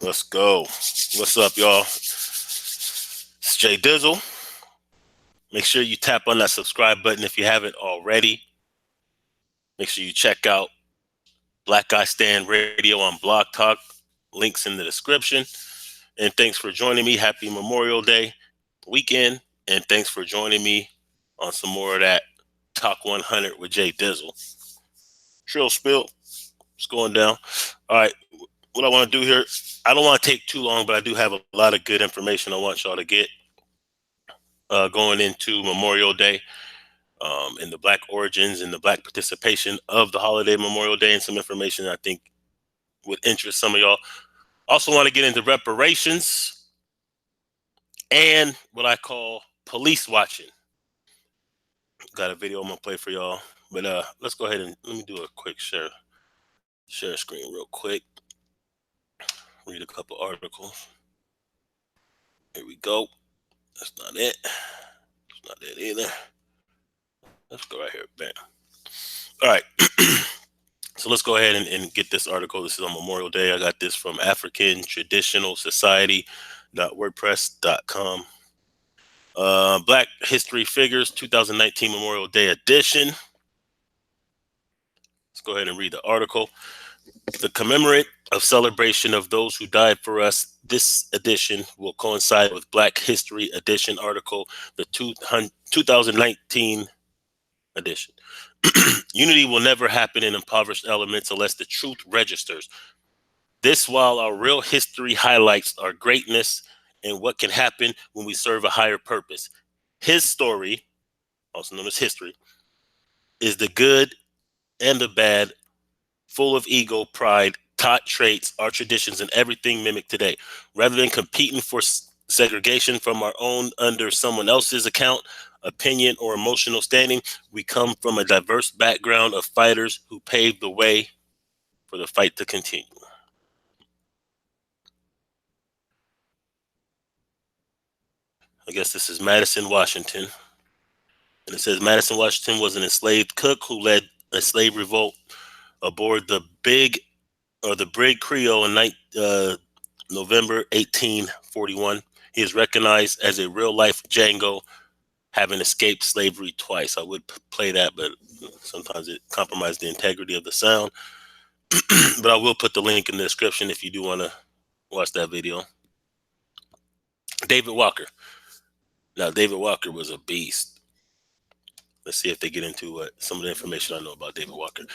Let's go. What's up, y'all? It's Jay Dizzle. Make sure you tap on that subscribe button if you haven't already. Make sure you check out Black Guy Stand Radio on Blog Talk. Links in the description. And thanks for joining me. Happy Memorial Day weekend. And thanks for joining me on some more of that Talk 100 with Jay Dizzle. Trill spill. It's going down. All right. What I want to do here, I don't want to take too long, but I do have a lot of good information I want y'all to get going into Memorial Day. And the Black origins and the Black participation of the holiday Memorial Day, and some information I think would interest some of y'all. Also want to get into reparations and what I call police watching. Got a video I'm gonna play for y'all, but let's go ahead and let me do a quick share screen real quick. Read a couple articles. Here we go. That's not it. That's not it either. Let's go right here. Bam. All right. So let's go ahead and get this article. This is on Memorial Day. I got this from African Traditional Society.wordpress.com. Black History Figures 2019 Memorial Day edition. Let's go ahead and read the article. The commemorate of celebration of those who died for us. This edition will coincide with Black History Edition article, the 2019 edition. Unity will never happen in impoverished elements unless the truth registers. This while our real history highlights our greatness and what can happen when we serve a higher purpose. His story, also known as history, is the good and the bad, full of ego, pride, taught traits, our traditions, and everything mimicked today. Rather than competing for segregation from our own under someone else's account, opinion, or emotional standing, we come from a diverse background of fighters who paved the way for the fight to continue. I guess this is Madison, Washington. And it says Madison, Washington was an enslaved cook who led a slave revolt aboard the Brig Creole in November 1841. He is recognized as a real-life Django, having escaped slavery twice. I would play that, but sometimes it compromised the integrity of the sound. But I will put the link in the description if you do want to watch that video. David Walker. Now, David Walker was a beast. Let's see if they get into some of the information I know about David Walker.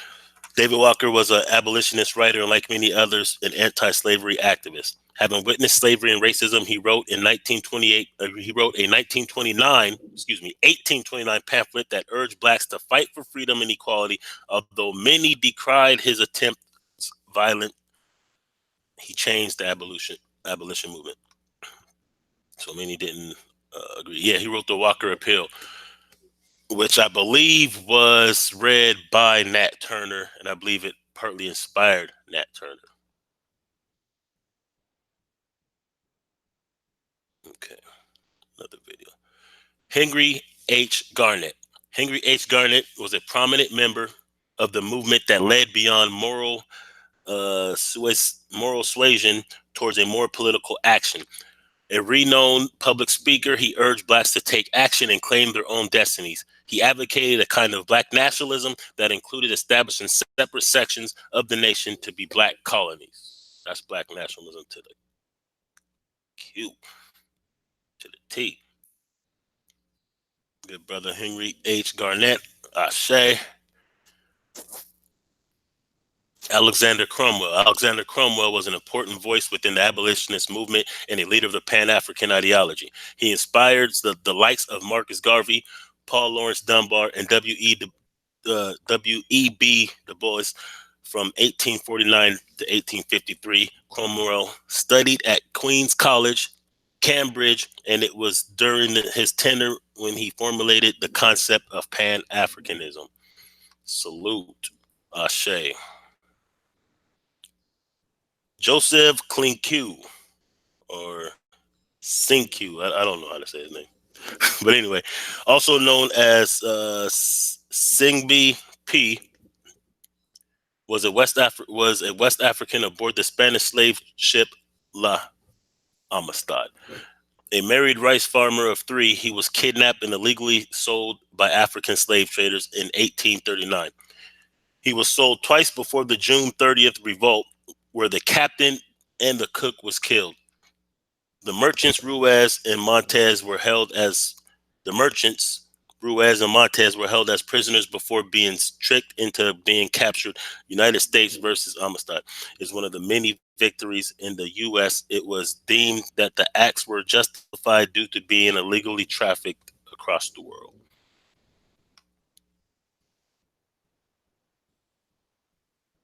David Walker was an abolitionist writer and, like many others, an anti-slavery activist. Having witnessed slavery and racism, he wrote in 1928. He wrote a 1829 pamphlet that urged blacks to fight for freedom and equality. Although many decried his attempts violent, he changed the abolition movement. So many didn't agree. Yeah, he wrote the Walker Appeal, which I believe was read by Nat Turner, and I believe it partly inspired Nat Turner. Okay, another video. Henry H. Garnett. Henry H. Garnett was a prominent member of the movement that led beyond moral suasion towards a more political action. A renowned public speaker, he urged blacks to take action and claim their own destinies. He advocated a kind of black nationalism that included establishing separate sections of the nation to be black colonies. That's black nationalism to the Q, to the T. Good brother Henry H. Garnett, Ashe. Alexander Cromwell. Alexander Cromwell was an important voice within the abolitionist movement and a leader of the Pan-African ideology. He inspired the likes of Marcus Garvey, Paul Laurence Dunbar, and W.E.B. Du Bois from 1849 to 1853. Cromwell studied at Queen's College, Cambridge, and it was during his tenure when he formulated the concept of Pan-Africanism. Salute. Ashe. Joseph Klinkew, or Sinkyu. I don't know how to say his name. But anyway, also known as Singbi P, was a West African aboard the Spanish slave ship La Amistad. A married rice farmer of three, he was kidnapped and illegally sold by African slave traders in 1839. He was sold twice before the June 30th revolt, where the captain and the cook was killed. The merchants Ruiz and Montez were held as the merchants Ruiz and Montez were held as prisoners before being tricked into being captured. United States versus Amistad is one of the many victories in the U.S. It was deemed that the acts were justified due to being illegally trafficked across the world.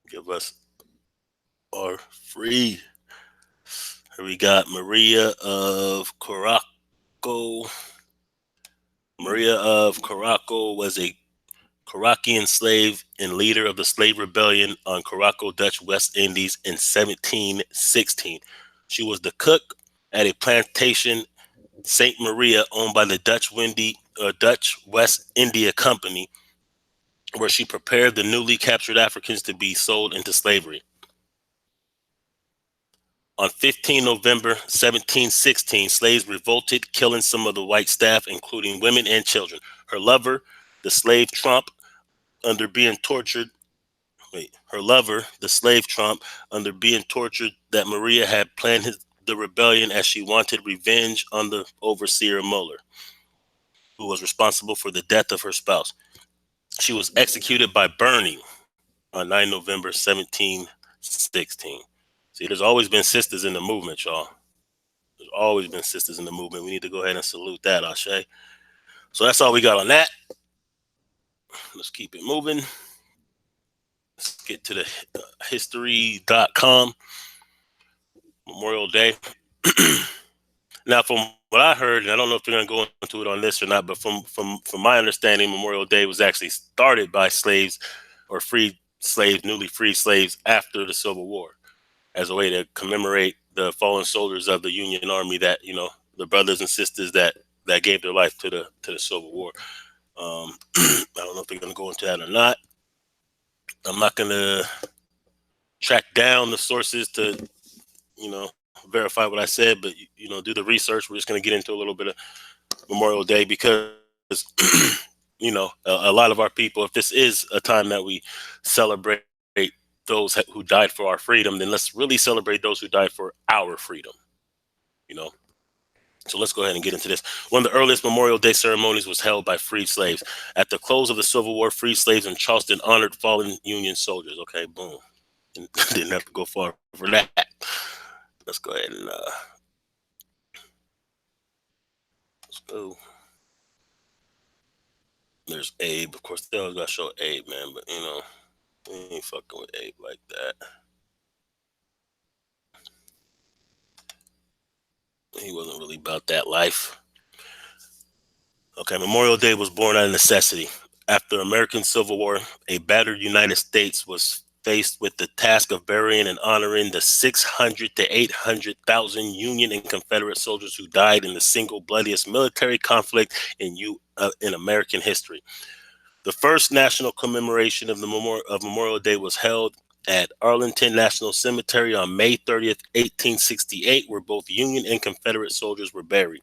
Give us our free. Here we got Maria of Caraco. Maria of Caraco was a Caraquian slave and leader of the slave rebellion on Caraco, Dutch West Indies in 1716. She was the cook at a plantation, Saint Maria, owned by the Dutch West India Company, where she prepared the newly captured Africans to be sold into slavery. On 15 November 1716, slaves revolted, killing some of the white staff, including women and children. Her lover, the slave Trump, under being tortured, her lover, the slave Trump, under being tortured, that Maria had planned the rebellion as she wanted revenge on the overseer Muller, who was responsible for the death of her spouse. She was executed by burning on 9 November 1716. See, there's always been sisters in the movement, y'all. There's always been sisters in the movement. We need to go ahead and salute that, Ashe. So that's all we got on that. Let's keep it moving. Let's get to the history.com. Memorial Day. Now, from what I heard, and I don't know if they're going to go into it on this or not, but from my understanding, Memorial Day was actually started by slaves or freed slaves, newly freed slaves after the Civil War, as a way to commemorate the fallen soldiers of the Union Army, that, you know, the brothers and sisters that gave their life to the Civil War. I don't know if they're going to go into that or not. I'm not going to track down the sources to, you know, verify what I said, but, you know, do the research. We're just going to get into a little bit of Memorial Day because, you know, a lot of our people, if this is a time that we celebrate those who died for our freedom, then let's really celebrate those who died for our freedom, you know. So let's go ahead and get into this. One of the earliest Memorial Day ceremonies was held by freed slaves. At the close of the Civil War, freed slaves in Charleston honored fallen Union soldiers. Okay, boom. Didn't have to go far for that. Let's go ahead and let's go. There's Abe. Of course, they always got to show Abe, man, but, you know, we ain't fucking with Abe like that. He wasn't really about that life. Okay, Memorial Day was born out of necessity. After American Civil War, a battered United States was faced with the task of burying and honoring the 600 to 800,000 Union and Confederate soldiers who died in the single bloodiest military conflict in American history. The first national commemoration of Memorial Day was held at Arlington National Cemetery on May 30th, 1868, where both Union and Confederate soldiers were buried.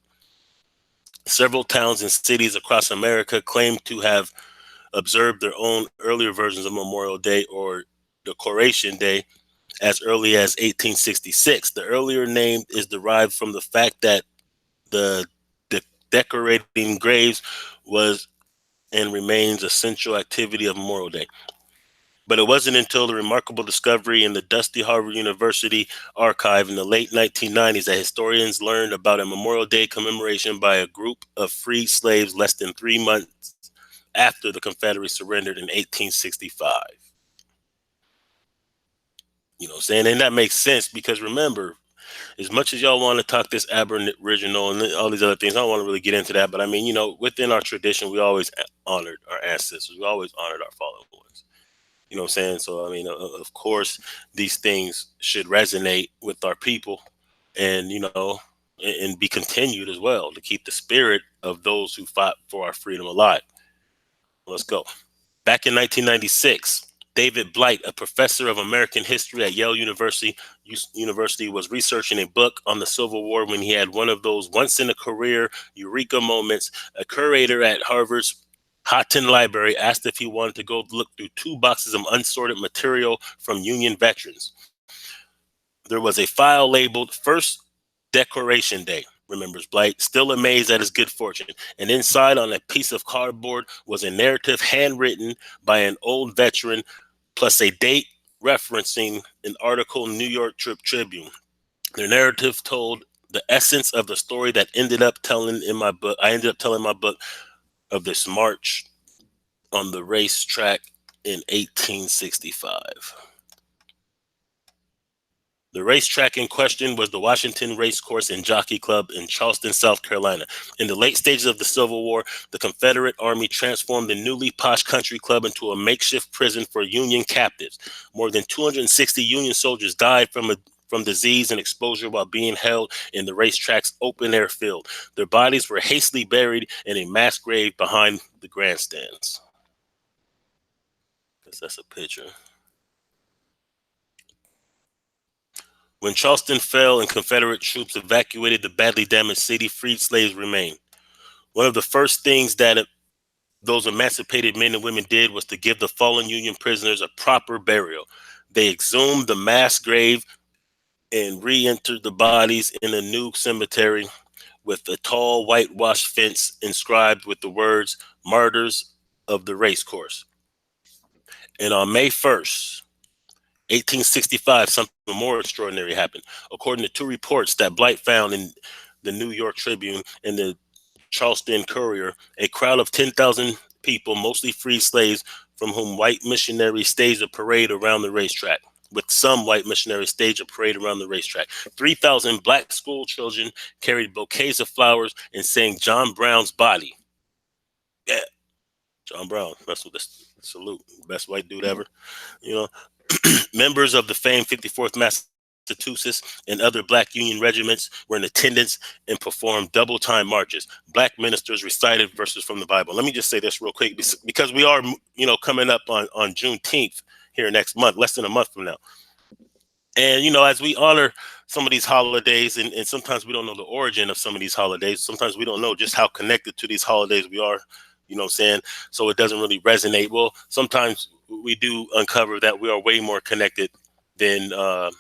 Several towns and cities across America claim to have observed their own earlier versions of Memorial Day or Decoration Day as early as 1866. The earlier name is derived from the fact that the decorating graves was and remains a central activity of Memorial Day. But it wasn't until the remarkable discovery in the dusty Harvard University archive in the late 1990s that historians learned about a Memorial Day commemoration by a group of free slaves less than 3 months after the Confederates surrendered in 1865. You know what I'm saying? And that makes sense because, remember, as much as y'all want to talk this Aboriginal and all these other things, I don't want to really get into that. But I mean, you know, within our tradition, we always honored our ancestors. We always honored our fallen ones. You know what I'm saying? So, I mean, of course, these things should resonate with our people and, you know, and be continued as well to keep the spirit of those who fought for our freedom alive. Let's go. Back in 1996, David Blight, a professor of American history at Yale University, was researching a book on the Civil War when he had one of those once-in-a-career eureka moments. A curator at Harvard's Houghton Library asked if he wanted to go look through 2 boxes of unsorted material from Union veterans. There was a file labeled First Decoration Day, remembers Blight, still amazed at his good fortune. And inside on a piece of cardboard was a narrative handwritten by an old veteran, plus a date referencing an article in New York Tribune. The narrative told the essence of the story that ended up telling in my book. I ended up telling my book of this march on the racetrack in 1865. The racetrack in question was the Washington Racecourse and Jockey Club in Charleston, South Carolina. In the late stages of the Civil War, the Confederate Army transformed the newly posh country club into a makeshift prison for Union captives. More than 260 Union soldiers died from disease and exposure while being held in the racetrack's open-air field. Their bodies were hastily buried in a mass grave behind the grandstands. Guess that's a picture. When Charleston fell and Confederate troops evacuated the badly damaged city, freed slaves remained. One of the first things that those emancipated men and women did was to give the fallen Union prisoners a proper burial. They exhumed the mass grave and re-entered the bodies in a new cemetery with a tall whitewashed fence inscribed with the words, "Martyrs of the Racecourse." And on May 1st, 1865, something more extraordinary happened. According to 2 reports that Blight found in the New York Tribune and the Charleston Courier, a crowd of 10,000 people, mostly free slaves, from whom white missionaries staged a parade around the racetrack. With some white missionaries staged a parade around the racetrack. 3,000 black school children carried bouquets of flowers and sang John Brown's Body. Yeah, John Brown, that's what this salute, best white dude ever, you know. Members of the famed 54th Massachusetts and other black Union regiments were in attendance and performed double-time marches. Black ministers recited verses from the Bible. Let me just say this real quick, because we are, coming up on Juneteenth here next month, less than a month from now. And, as we honor some of these holidays, and sometimes we don't know the origin of some of these holidays. Sometimes we don't know just how connected to these holidays we are, you know what I'm saying? So it doesn't really resonate. Well, sometimes we do uncover that we are way more connected than, than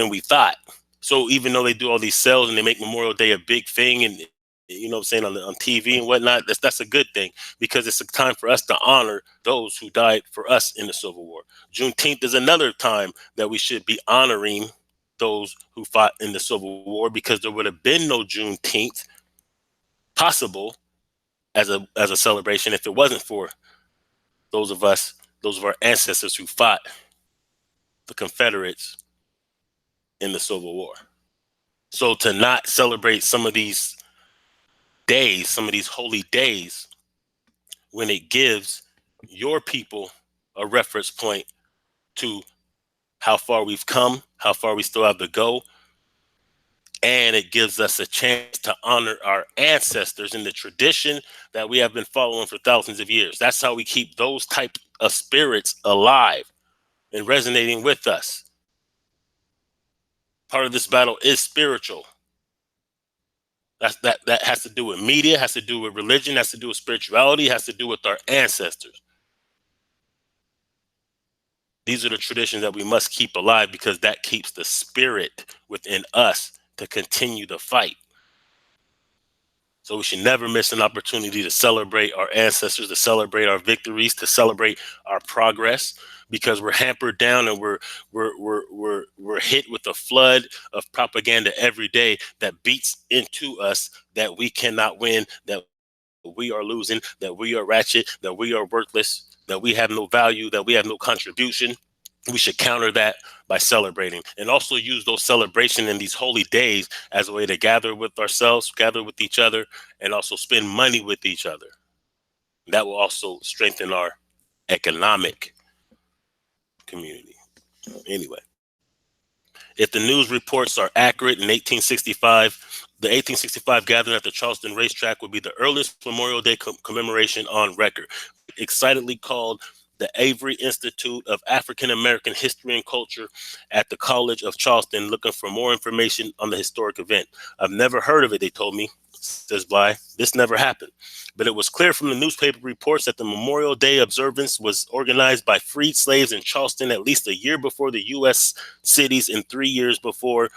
we thought. So even though they do all these sales and they make Memorial Day a big thing, and you know what I'm saying, on TV and whatnot, that's a good thing, because it's a time for us to honor those who died for us in the Civil War. Juneteenth is another time that we should be honoring those who fought in the Civil War, because there would have been no Juneteenth possible as a celebration if it wasn't for those of our ancestors who fought the Confederates in the Civil War. So to not celebrate some of these days, some of these holy days, when it gives your people a reference point to how far we've come, how far we still have to go, and it gives us a chance to honor our ancestors in the tradition that we have been following for thousands of years. That's how we keep those type of spirits alive and resonating with us. Part of this battle is spiritual. That has to do with media, has to do with religion, has to do with spirituality, has to do with our ancestors. These are the traditions that we must keep alive, because that keeps the spirit within us to continue the fight. So we should never miss an opportunity to celebrate our ancestors, to celebrate our victories, to celebrate our progress, because we're hampered down and we're hit with a flood of propaganda every day that beats into us that we cannot win, that we are losing, that we are ratchet, that we are worthless, that we have no value, that we have no contribution. We should counter that by celebrating, and also use those celebrations in these holy days as a way to gather with ourselves, gather with each other, and also spend money with each other. That will also strengthen our economic community. Anyway, if the news reports are accurate, in 1865, the 1865 gathering at the Charleston racetrack would be the earliest Memorial Day commemoration on record. Excitedly called the Avery Institute of African American History and Culture at the College of Charleston looking for more information on the historic event. I've never heard of it, they told me, says Bly. This never happened. But it was clear from the newspaper reports that the Memorial Day observance was organized by freed slaves in Charleston at least a year before the U.S. cities and 3 years before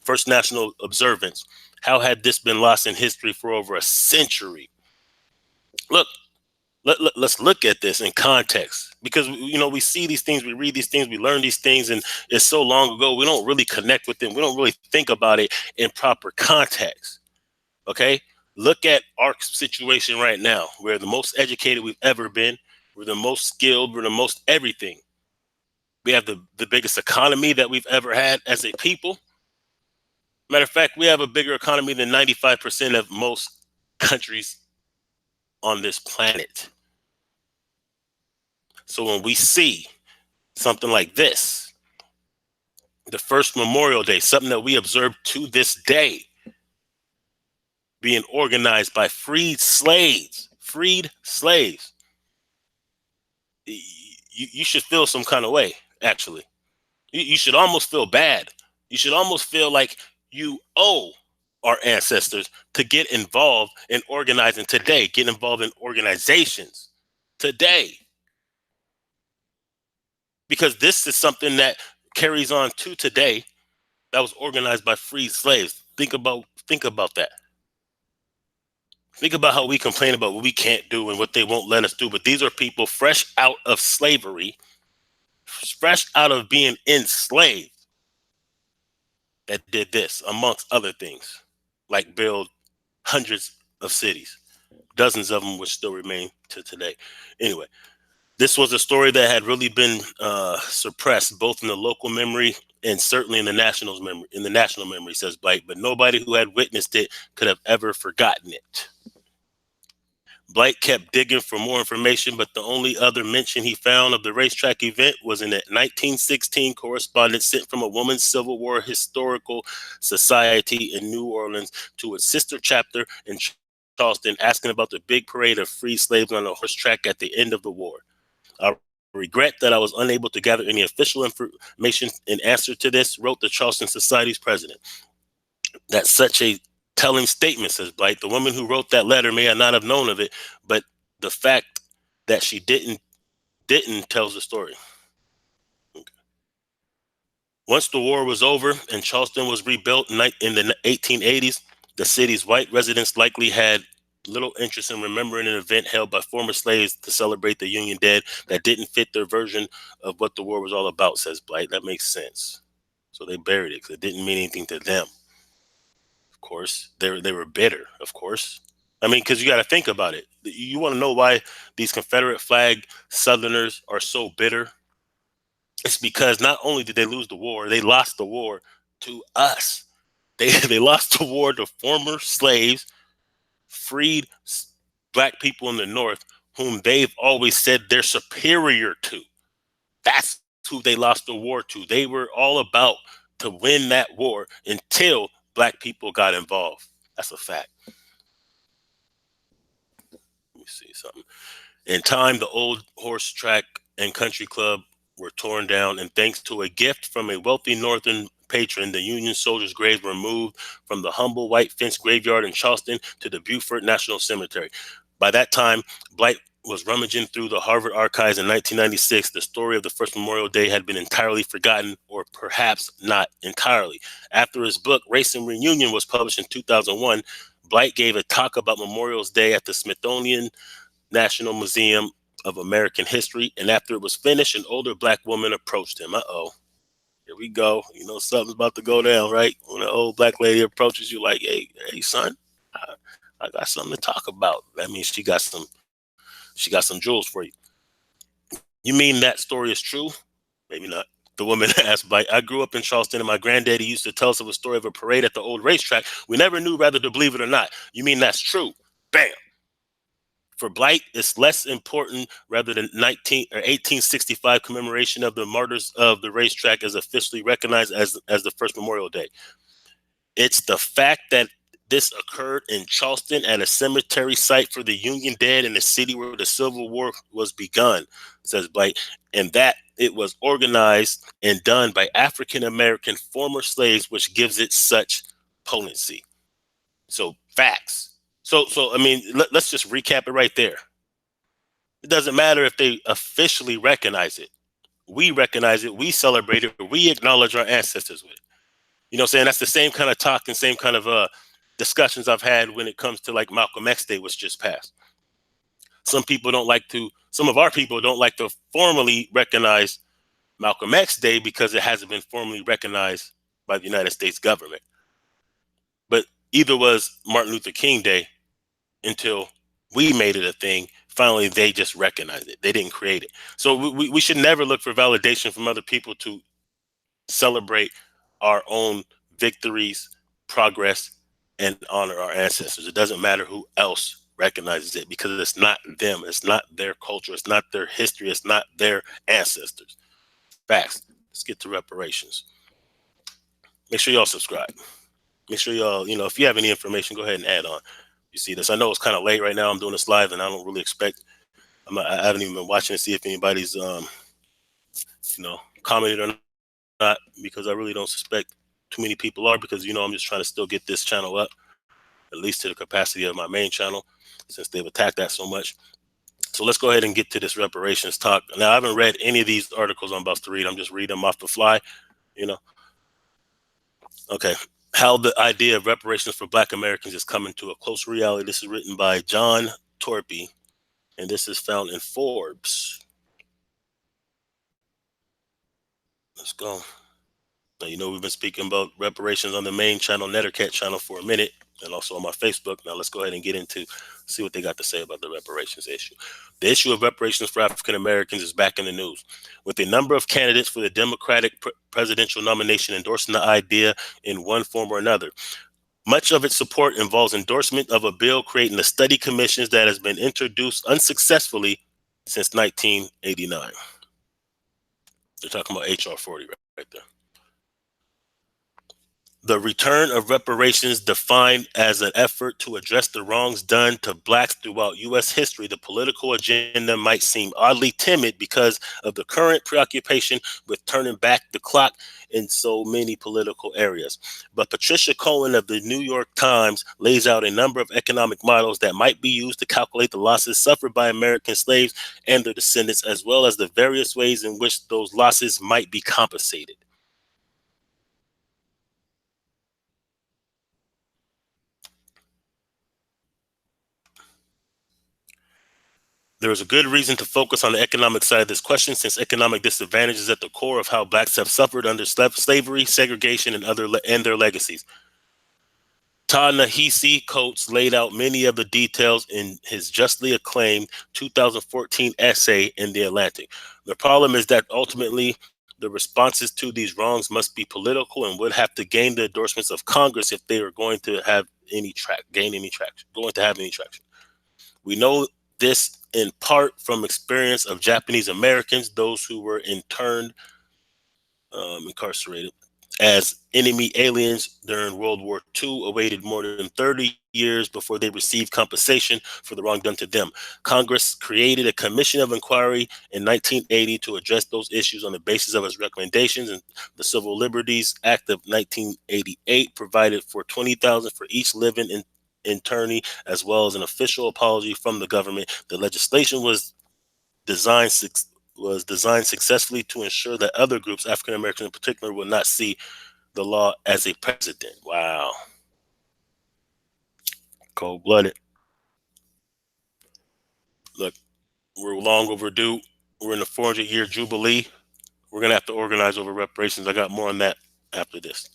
first national observance. How had this been lost in history for over a century? Look, let's look at this in context, because we see these things, we read these things, we learn these things, and it's so long ago we don't really connect with them. We don't really think about it in proper context. Okay, look at our situation right now. We're the most educated we've ever been. We're the most skilled. We're the most everything. We have the biggest economy that we've ever had as a people. Matter of fact, we have a bigger economy than 95% of most countries on this planet. So when we see something like this, the first Memorial Day, something that we observe to this day, being organized by freed slaves, you should feel some kind of way, actually. You should almost feel bad. You should almost feel like you owe our ancestors to get involved in organizing today, get involved in organizations today. Because this is something that carries on to today, that was organized by freed slaves. Think about that. Think about how we complain about what we can't do and what they won't let us do. But these are people fresh out of slavery, fresh out of being enslaved, that did this, amongst other things, like build hundreds of cities, dozens of them which still remain to today. Anyway, this was a story that had really been suppressed, both in the local memory and certainly in the national memory, says Blight. But nobody who had witnessed it could have ever forgotten it. Blight kept digging for more information, but the only other mention he found of the racetrack event was in a 1916 correspondence sent from a woman's Civil War historical society in New Orleans to its sister chapter in Charleston, asking about the big parade of free slaves on a horse track at the end of the war. I regret that I was unable to gather any official information in answer to this, wrote the Charleston Society's president. That's such a telling statement, says Blight. The woman who wrote that letter may not have known of it, but the fact that she didn't tells the story. Okay. Once the war was over and Charleston was rebuilt in the 1880s, the city's white residents likely had little interest in remembering an event held by former slaves to celebrate the Union dead that didn't fit their version of what the war was all about, says Blight. That makes sense. So they buried it because it didn't mean anything to them. Of course, they were bitter, of course. I mean, because you got to think about it. You want to know why these Confederate flag Southerners are so bitter? It's because not only did they lose the war, they lost the war to us. They lost the war to former slaves, freed black people in the North, whom they've always said they're superior to. That's who they lost the war to. They were all about to win that war until black people got involved. That's a fact. Let me see something. In time, the old horse track and country club were torn down, and thanks to a gift from a wealthy northern patron, the Union soldiers' graves were moved from the humble white fence graveyard in Charleston to the Beaufort National Cemetery. By that time, Blight was rummaging through the Harvard archives in 1996. The story of the first Memorial Day had been entirely forgotten, or perhaps not entirely. After his book, Race and Reunion, was published in 2001, Blight gave a talk about Memorial Day at the Smithsonian National Museum of American History, and after it was finished, an older black woman approached him. Here we go. You know something's about to go down, right? When an old black lady approaches you, like, "Hey, son, I got something to talk about." That means she got some jewels for you. You mean that story is true? Maybe not. The woman asked, "I grew up in Charleston, and my granddaddy used to tell us of a story of a parade at the old racetrack. We never knew whether to believe it or not." You mean that's true? Bam. For Blight, it's less important rather than 1865 commemoration of the martyrs of the racetrack as officially recognized as the first Memorial Day. It's the fact that This occurred in Charleston at a cemetery site for the Union dead in the city where the Civil War was begun, says Blake, and that it was organized and done by African American former slaves, which gives it such potency. So facts. So I mean, let's just recap it right there. It doesn't matter if they officially recognize it. We recognize it. We celebrate it. We acknowledge our ancestors with it. You know what I'm saying? That's the same kind of talk and same kind of discussions I've had when it comes to like Malcolm X Day was just passed. Some of our people don't like to formally recognize Malcolm X Day because it hasn't been formally recognized by the United States government. But either was Martin Luther King Day until we made it a thing. Finally, they just recognized it. They didn't create it. So we should never look for validation from other people to celebrate our own victories, progress, and honor our ancestors. It doesn't matter who else recognizes it because it's not them. It's not their culture. It's not their history. It's not their ancestors. Facts. Let's get to reparations. Make sure y'all subscribe. Make sure y'all, if you have any information, go ahead and add on. You see this. I know it's kind of late right now. I'm doing this live and I don't really expect, I haven't even been watching to see if anybody's, commented or not, because I really don't suspect too many people are, because I'm just trying to still get this channel up at least to the capacity of my main channel since they've attacked that so much. So let's go ahead and get to this reparations talk. Now, I haven't read any of these articles I'm about to read. I'm just reading them off the fly. Okay, how the idea of reparations for Black Americans is coming to a close reality. This is written by John Torpy, and this is found in Forbes. Let's go. Now, we've been speaking about reparations on the main channel, Nettercat channel, for a minute, and also on my Facebook. Now, let's go ahead and get into see what they got to say about the reparations issue. The issue of reparations for African Americans is back in the news, with a number of candidates for the Democratic presidential nomination endorsing the idea in one form or another. Much of its support involves endorsement of a bill creating the study commissions that has been introduced unsuccessfully since 1989. They're talking about HR 40 right there. The return of reparations, defined as an effort to address the wrongs done to Blacks throughout U.S. history, the political agenda might seem oddly timid because of the current preoccupation with turning back the clock in so many political areas. But Patricia Cohen of the New York Times lays out a number of economic models that might be used to calculate the losses suffered by American slaves and their descendants, as well as the various ways in which those losses might be compensated. There is a good reason to focus on the economic side of this question, since economic disadvantage is at the core of how Blacks have suffered under slavery, segregation, and their legacies. Ta-Nehisi Coates laid out many of the details in his justly acclaimed 2014 essay in The Atlantic. The problem is that ultimately the responses to these wrongs must be political and would have to gain the endorsements of Congress if they are going to have any traction. We know this in part from experience of Japanese Americans, those who were interned, incarcerated as enemy aliens during World War II, awaited more than 30 years before they received compensation for the wrong done to them. Congress created a commission of inquiry in 1980 to address those issues on the basis of its recommendations, and the Civil Liberties Act of 1988 provided for $20,000 for each living internee, as well as an official apology from the government. The legislation was designed successfully to ensure that other groups, African Americans in particular, would not see the law as a precedent. Wow. Cold-blooded. Look, we're long overdue. We're in the 400-year jubilee. We're going to have to organize over reparations. I got more on that after this.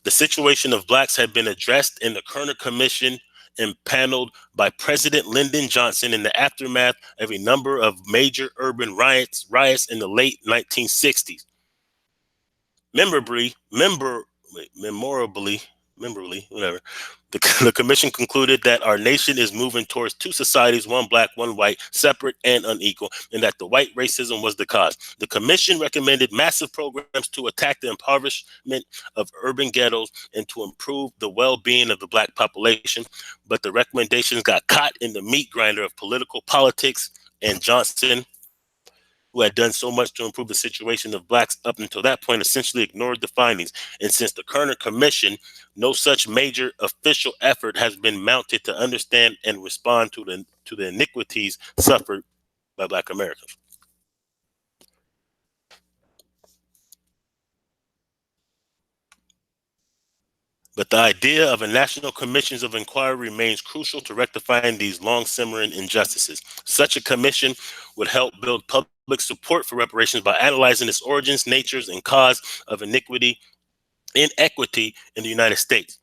The situation of Blacks had been addressed in the Kerner Commission, impaneled by President Lyndon Johnson in the aftermath of a number of major urban riots in the late 1960s. Memorably, whatever, The commission concluded that our nation is moving towards two societies, one black, one white, separate and unequal, and that the white racism was the cause. The commission recommended massive programs to attack the impoverishment of urban ghettos and to improve the well-being of the black population, but the recommendations got caught in the meat grinder of political politics, and Johnson, who had done so much to improve the situation of blacks up until that point, essentially ignored the findings. And since the Kerner Commission, no such major official effort has been mounted to understand and respond to the iniquities suffered by black Americans. But the idea of a national commissions of inquiry remains crucial to rectifying these long simmering injustices. Such a commission would help build public support for reparations by analyzing its origins, natures, and cause of inequity in the United States.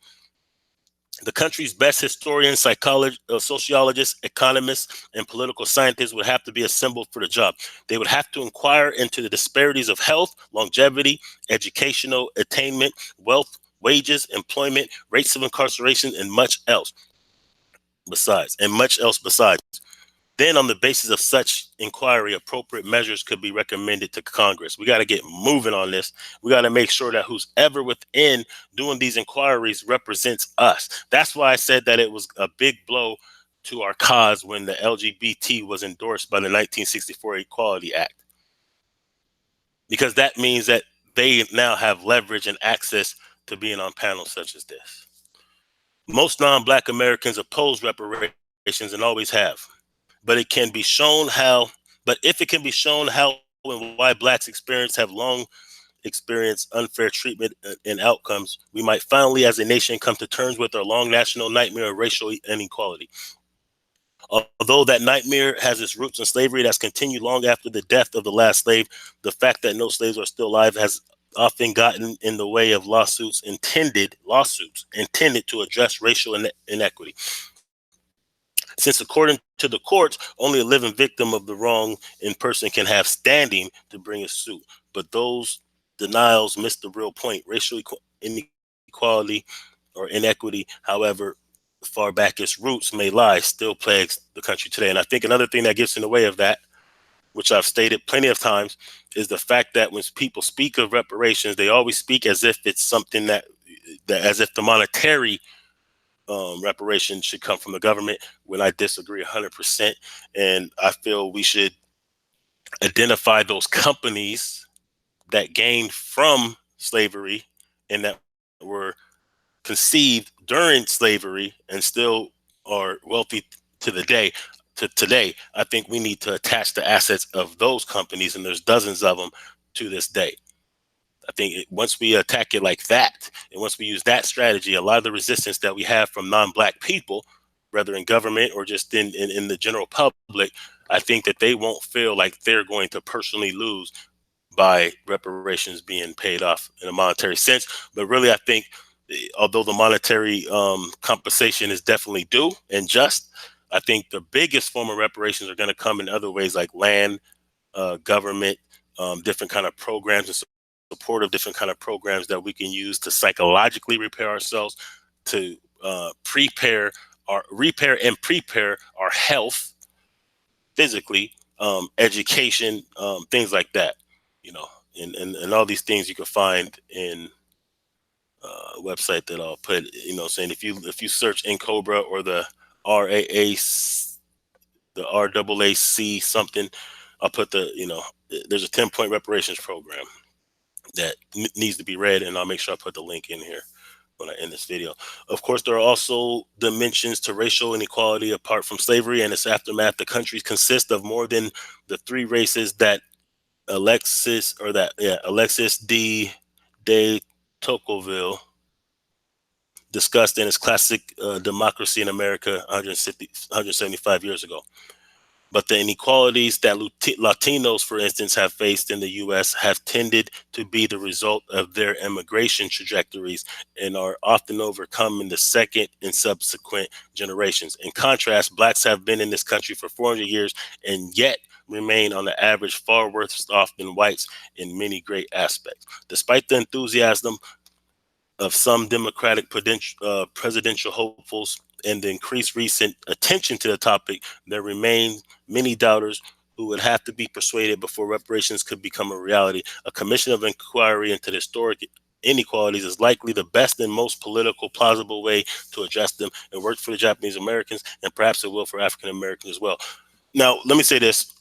The country's best historians, sociologists, economists, and political scientists would have to be assembled for the job. They would have to inquire into the disparities of health, longevity, educational attainment, wealth, wages, employment, rates of incarceration, and much else besides. Then, on the basis of such inquiry, appropriate measures could be recommended to Congress. We got to get moving on this. We got to make sure that who's ever within doing these inquiries represents us. That's why I said that it was a big blow to our cause when the LGBT was endorsed by the 1964 Equality Act, because that means that they now have leverage and access to being on panels such as this. Most non-Black Americans oppose reparations and always have. But it can be shown how, but if it can be shown how and why blacks have long experienced unfair treatment and outcomes, we might finally as a nation come to terms with our long national nightmare of racial inequality. Although that nightmare has its roots in slavery that's continued long after the death of the last slave, the fact that no slaves are still alive has often gotten in the way of lawsuits intended to address racial inequity. Since according to the courts, only a living victim of the wrong in person can have standing to bring a suit. But those denials miss the real point. Racial inequality or inequity, however far back its roots may lie, still plagues the country today. And I think another thing that gets in the way of that, which I've stated plenty of times, is the fact that when people speak of reparations, they always speak as if it's something that as if the monetary reparations should come from the government, when I disagree 100%. And I feel we should identify those companies that gained from slavery and that were conceived during slavery and still are wealthy to the day. To today, I think we need to attach the assets of those companies, and there's dozens of them to this day. I think once we attack it like that, and once we use that strategy, a lot of the resistance that we have from non-Black people, whether in government or just in the general public, I think that they won't feel like they're going to personally lose by reparations being paid off in a monetary sense. But really, I think although the monetary compensation is definitely due and just, I think the biggest form of reparations are going to come in other ways, like land, government, different kind of programs and support of different kind of programs that we can use to psychologically repair ourselves, to repair and prepare our health physically, education, things like that, you know, and all these things you can find in a website that I'll put, saying if you search NCOBRA or the RAA, the RAAC something, I'll put there's a 10-point reparations program that needs to be read, and I'll make sure I put the link in here when I end this video. Of course, there are also dimensions to racial inequality apart from slavery and its aftermath. The country consists of more than the three races that Alexis de Tocqueville discussed in his classic Democracy in America 175 years ago. But the inequalities that Latinos, for instance, have faced in the U.S. have tended to be the result of their immigration trajectories and are often overcome in the second and subsequent generations. In contrast, blacks have been in this country for 400 years and yet remain on the average far worse off than whites in many great aspects. Despite the enthusiasm of some Democratic presidential hopefuls and the increased recent attention to the topic, there remain many doubters who would have to be persuaded before reparations could become a reality. A commission of inquiry into the historic inequalities is likely the best and most political plausible way to address them. It worked for the Japanese Americans, and perhaps it will for African Americans as well. Now, let me say this.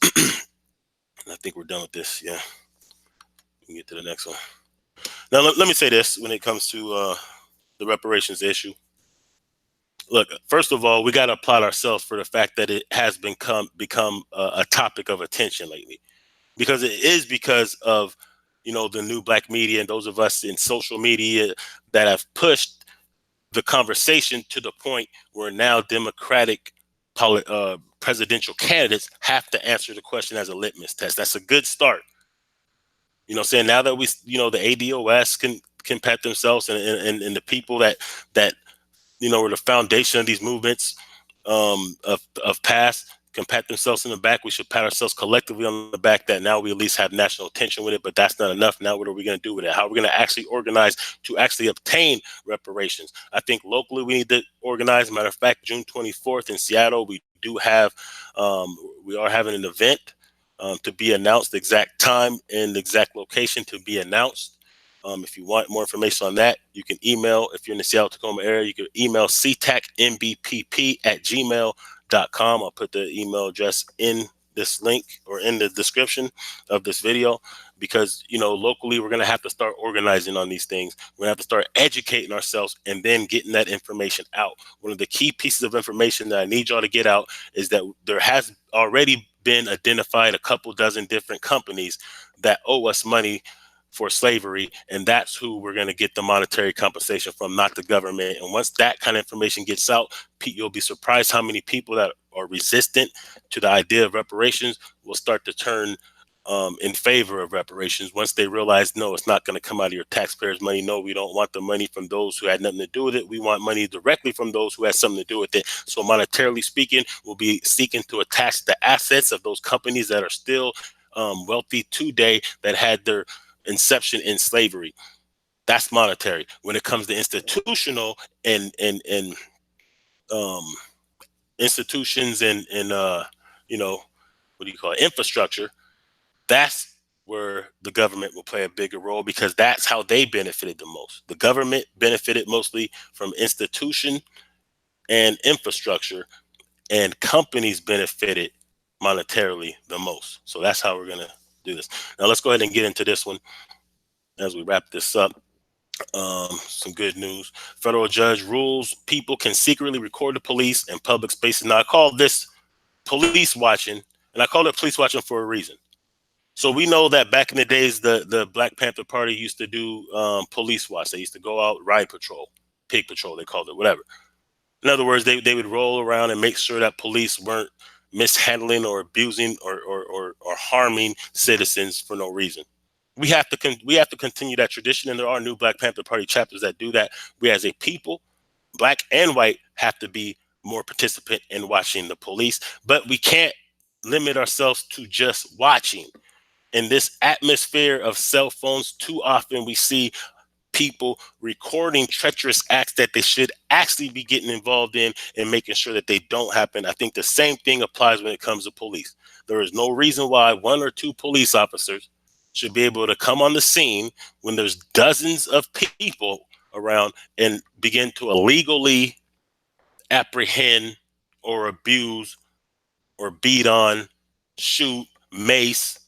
I think we're done with this. Yeah, we can get to the next one. Now, let me say this when it comes to the reparations issue. Look, first of all, we got to applaud ourselves for the fact that it has become a topic of attention lately, because it is because of the new black media and those of us in social media that have pushed the conversation to the point where now Democratic presidential candidates have to answer the question as a litmus test. That's a good start. Saying now that the ADOS can pat themselves, and the people that were the foundation of these movements of past can pat themselves in the back. We should pat ourselves collectively on the back that now we at least have national attention with it, but that's not enough. Now, what are we going to do with it? How are we going to actually organize to actually obtain reparations? I think locally we need to organize. Matter of fact, June 24th in Seattle, we are having an event to be announced, the exact time and the exact location to be announced. If you want more information on that, you can email, if you're in the Seattle Tacoma area, you can email ctacmbpp@gmail.com. I'll put the email address in this link or in the description of this video, because, locally, we're going to have to start organizing on these things. We're going to have to start educating ourselves and then getting that information out. One of the key pieces of information that I need y'all to get out is that there has already been identified a couple dozen different companies that owe us money for slavery, and that's who we're going to get the monetary compensation from, not the government. And once that kind of information gets out, you'll be surprised how many people that are resistant to the idea of reparations will start to turn in favor of reparations once they realize, no, it's not going to come out of your taxpayers' money. No, we don't want the money from those who had nothing to do with it. We want money directly from those who had something to do with it. So monetarily speaking, we'll be seeking to attach the assets of those companies that are still wealthy today, that had their inception in slavery. That's monetary. When it comes to institutional and um, institutions and what do you call it, infrastructure, that's where the government will play a bigger role, because that's how they benefited the most. The government benefited mostly from institution and infrastructure, and companies benefited monetarily the most. So that's how we're going to do this. Now let's go ahead and get into this one as we wrap this up. Some good news. Federal judge rules people can secretly record the police in public spaces. Now, I call this police watching, and I call it police watching for a reason. So we know that back in the days, the Black Panther Party used to do police watch. They used to go out, ride patrol, pig patrol, they called it, whatever. In other words, they would roll around and make sure that police weren't mishandling or abusing or harming citizens for no reason. We have to continue that tradition, and there are new Black Panther Party chapters that do that. We, as a people, black and white, have to be more participant in watching the police, but we can't limit ourselves to just watching. In this atmosphere of cell phones, too often we see people recording treacherous acts that they should actually be getting involved in and making sure that they don't happen. I think the same thing applies when it comes to police. There is no reason why one or two police officers should be able to come on the scene when there's dozens of people around and begin to illegally apprehend or abuse or beat on, shoot, mace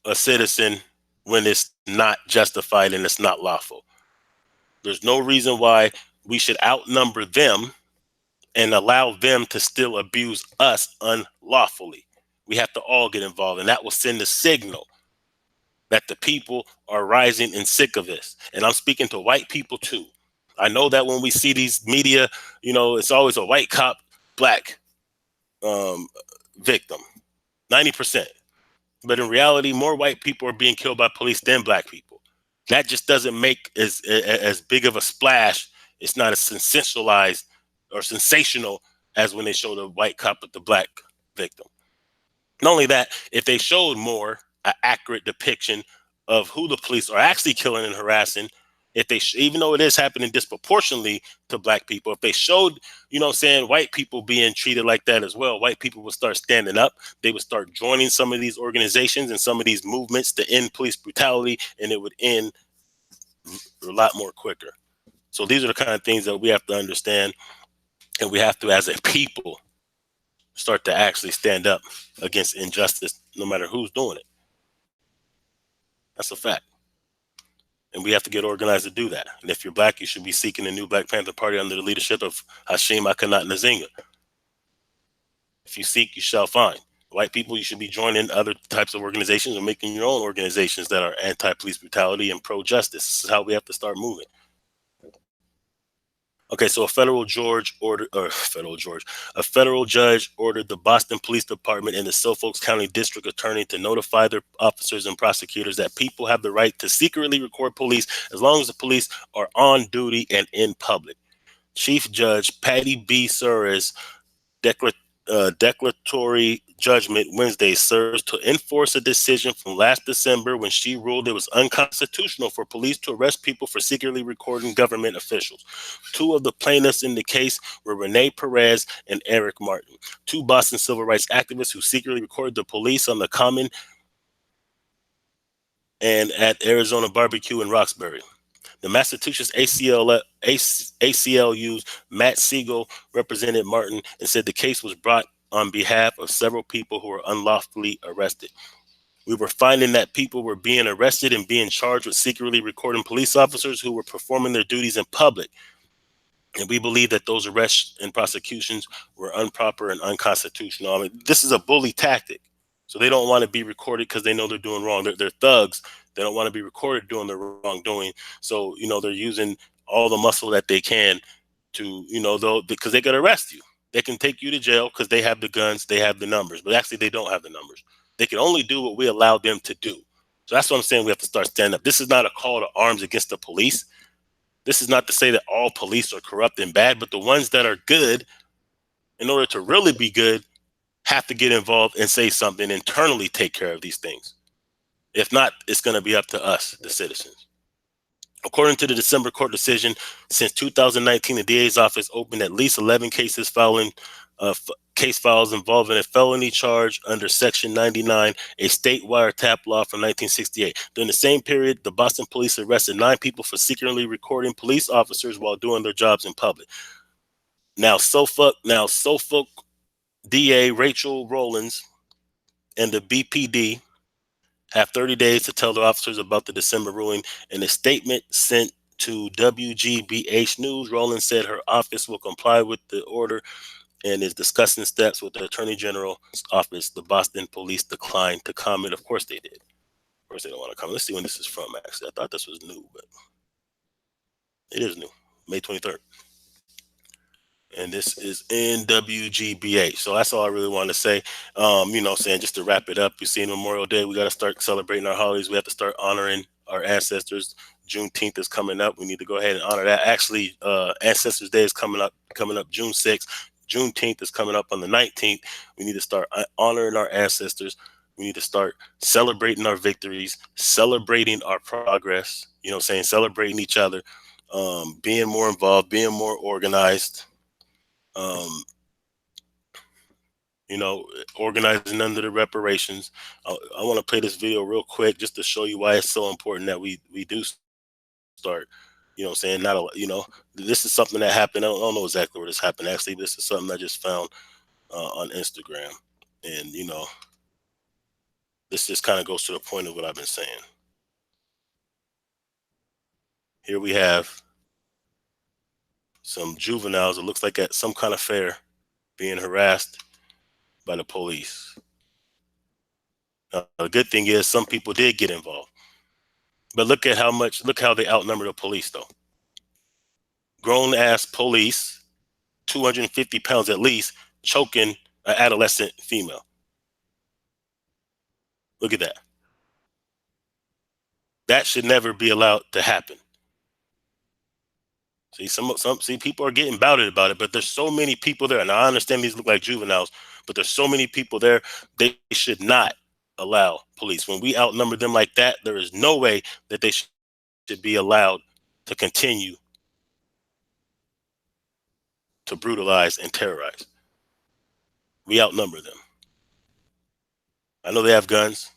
a citizen when it's not justified and it's not lawful. There's no reason why we should outnumber them and allow them to still abuse us unlawfully. We have to all get involved, and that will send a signal that the people are rising and sick of this. And I'm speaking to white people too. I know that when we see these media, it's always a white cop, black um, victim, 90%. But in reality, more white people are being killed by police than black people. That just doesn't make as big of a splash. It's not as sensationalized or sensational as when they show the white cop with the black victim. Not only that, if they showed more an accurate depiction of who the police are actually killing and harassing, if they even though it is happening disproportionately to black people, if they showed, white people being treated like that as well, white people would start standing up. They would start joining some of these organizations and some of these movements to end police brutality, and it would end a lot more quicker. So these are the kind of things that we have to understand, and we have to, as a people, start to actually stand up against injustice, no matter who's doing it. That's a fact. And we have to get organized to do that. And if you're black, you should be seeking a new Black Panther Party under the leadership of Hashim Akanat Nzinga. If you seek, you shall find. White people, you should be joining other types of organizations or making your own organizations that are anti-police brutality and pro-justice. This is how we have to start moving. Okay, so a federal judge ordered the Boston Police Department and the Suffolk County District Attorney to notify their officers and prosecutors that people have the right to secretly record police as long as the police are on duty and in public. Chief Judge Patty B. Suarez declaratory judgment Wednesday serves to enforce a decision from last December when she ruled it was unconstitutional for police to arrest people for secretly recording government officials. Two of the plaintiffs in the case were Renee Perez and Eric Martin, two Boston civil rights activists who secretly recorded the police on the Common and at Arizona Barbecue in Roxbury. The Massachusetts ACLU's Matt Siegel represented Martin and said the case was brought on behalf of several people who were unlawfully arrested. We were finding that people were being arrested and being charged with secretly recording police officers who were performing their duties in public. And we believe that those arrests and prosecutions were improper and unconstitutional. I mean, this is a bully tactic. So they don't want to be recorded because they know they're doing wrong. They're thugs. They don't want to be recorded doing the wrongdoing. So, they're using all the muscle that they can to, because they could arrest you. They can take you to jail because they have the guns, they have the numbers. But actually, they don't have the numbers. They can only do what we allow them to do. So that's what I'm saying. We have to start standing up. This is not a call to arms against the police. This is not to say that all police are corrupt and bad, but the ones that are good, in order to really be good, have to get involved and say something, internally take care of these things. If not, it's going to be up to us, the citizens. According to the December court decision, since 2019, the DA's office opened at least 11 cases case files involving a felony charge under Section 99, a state wiretap law from 1968. During the same period, the Boston police arrested 9 people for secretly recording police officers while doing their jobs in public. Now Suffolk DA Rachel Rollins and the BPD have 30 days to tell the officers about the December ruling. In a statement sent to WGBH News, Rollins said her office will comply with the order and is discussing steps with the Attorney General's office. The Boston police declined to comment. Of course they did. Of course they don't want to comment. Let's see when this is from, actually. I thought this was new, but it is new. May 23rd. And this is in WGBH. So that's all I really want to say. Saying, just to wrap it up, you see, Memorial Day, we got to start celebrating our holidays. We have to start honoring our ancestors. Juneteenth is coming up. We need to go ahead and honor that. Actually, Ancestors Day is coming up June 6th. Juneteenth is coming up on the 19th. We need to start honoring our ancestors. We need to start celebrating our victories, celebrating our progress, celebrating each other, being more involved, being more organized. Organizing under the reparations. I want to play this video real quick just to show you why it's so important that we do start, this is something that happened. I don't know exactly where this happened. Actually, this is something I just found on Instagram. And, this just kind of goes to the point of what I've been saying. Here we have some juveniles, it looks like at some kind of fair, being harassed by the police. Now, the good thing is some people did get involved. But look how they outnumber the police, though. Grown ass police, 250 pounds at least, choking an adolescent female. Look at that. That should never be allowed to happen. See, some people are getting bouted about it, but there's so many people there. And I understand these look like juveniles, but there's so many people there. They should not allow police. When we outnumber them like that, there is no way that they should be allowed to continue to brutalize and terrorize. We outnumber them. I know they have guns.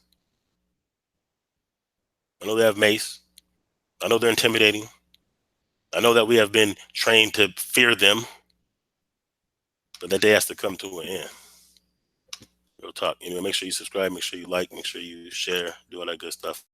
I know they have mace. I know they're intimidating. I know that we have been trained to fear them, but that day has to come to an end. Real talk. Make sure you subscribe, make sure you like, make sure you share, do all that good stuff.